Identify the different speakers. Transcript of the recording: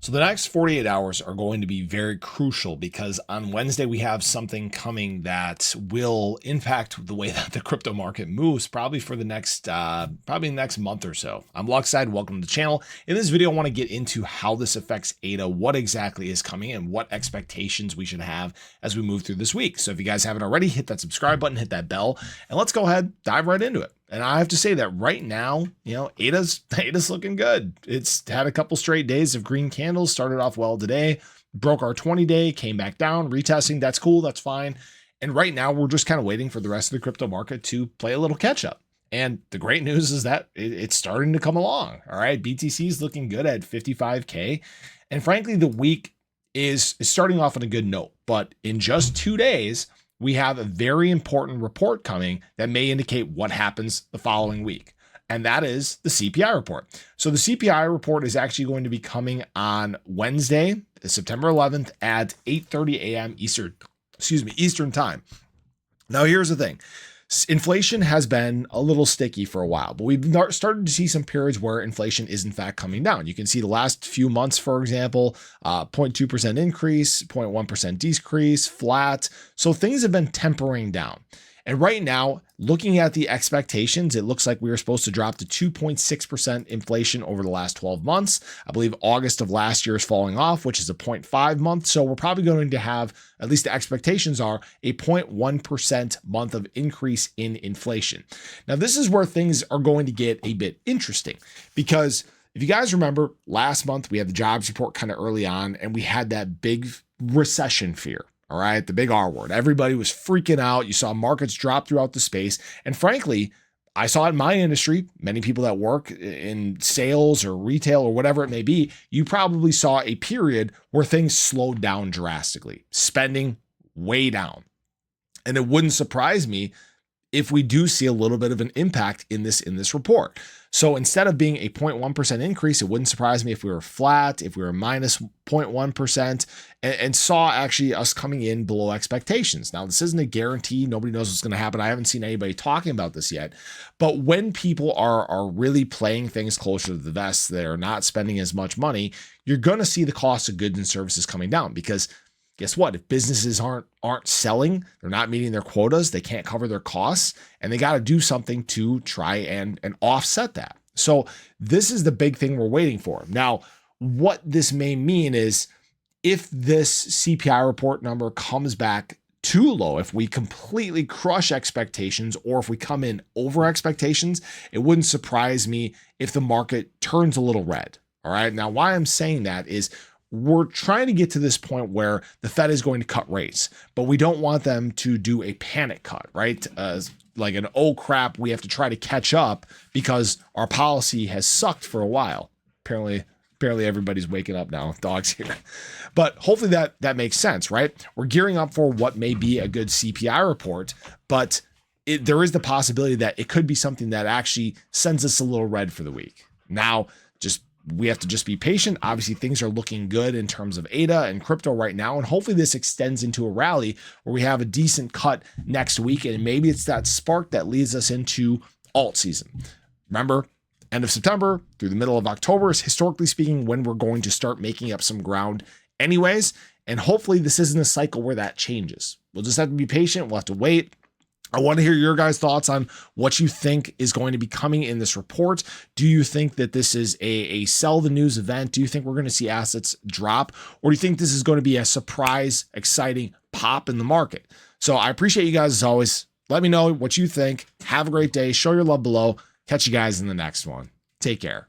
Speaker 1: So the next 48 hours are going to be very crucial because on Wednesday we have something coming that will impact the way that the crypto market moves probably for the next next month or so. I'm Luckside, welcome to the channel. In this video I want to get into how this affects ADA, what exactly is coming and what expectations we should have as we move through this week. So if you guys haven't already, hit that subscribe button, hit that bell, and let's go ahead, dive right into it. And I have to say that right now, ADA's looking good. It's had a couple straight days of green candles, started off well today, broke our 20-day, came back down, retesting. That's cool. That's fine. And right now we're just kind of waiting for the rest of the crypto market to play a little catch up. And the great news is that it's starting to come along. All right. BTC is looking good at 55K. And frankly, the week is starting off on a good note, but in just 2 days, we have a very important report coming that may indicate what happens the following week. And that is the CPI report. So the CPI report is actually going to be coming on Wednesday, September 11th at 8:30 a.m. Eastern time. Now, here's the thing. Inflation has been a little sticky for a while, but we've started to see some periods where inflation is in fact coming down. You can see the last few months, for example, 0.2% increase, 0.1% decrease, flat. So things have been tempering down. And right now, looking at the expectations, it looks like we were supposed to drop to 2.6% inflation over the last 12 months. I believe August of last year is falling off, which is a 0.5 month. So we're probably going to have, at least the expectations are, a 0.1% month of increase in inflation. Now, this is where things are going to get a bit interesting because if you guys remember, last month we had the jobs report kind of early on and we had that big recession fear. All right, the big R word. Everybody was freaking out. You saw markets drop throughout the space. And frankly, I saw it in my industry, many people that work in sales or retail or whatever it may be, you probably saw a period where things slowed down drastically, spending way down. And it wouldn't surprise me if we do see a little bit of an impact in this report. So instead of being a 0.1% increase, it wouldn't surprise me if we were flat, if we were minus 0.1%, and saw actually us coming in below expectations. Now, this isn't a guarantee. Nobody knows what's going to happen. I haven't seen anybody talking about this yet. But when people are really playing things closer to the vest, they're not spending as much money, you're going to see the cost of goods and services coming down because guess what? If businesses aren't selling, they're not meeting their quotas, they can't cover their costs, and they got to do something to try and offset that. So this is the big thing we're waiting for. Now, what this may mean is if this CPI report number comes back too low, if we completely crush expectations or if we come in over expectations, it wouldn't surprise me if the market turns a little red. All right. Now, why I'm saying that is we're trying to get to this point where the Fed is going to cut rates, but we don't want them to do a panic cut, right? Like an, oh crap, we have to try to catch up because our policy has sucked for a while. Apparently everybody's waking up now. Dogs here. But hopefully that makes sense, right? We're gearing up for what may be a good CPI report, but there is the possibility that it could be something that actually sends us a little red for the week. Now, we have to just be patient. Obviously, things are looking good in terms of ADA and crypto right now. And hopefully this extends into a rally where we have a decent cut next week. And maybe it's that spark that leads us into alt season. Remember, end of September through the middle of October is historically speaking when we're going to start making up some ground anyways. And hopefully this isn't a cycle where that changes. We'll just have to be patient. We'll have to wait. I want to hear your guys' thoughts on what you think is going to be coming in this report. Do you think that this is a sell the news event? Do you think we're going to see assets drop? Or do you think this is going to be a surprise, exciting pop in the market? So I appreciate you guys as always. Let me know what you think. Have a great day. Show your love below. Catch you guys in the next one. Take care.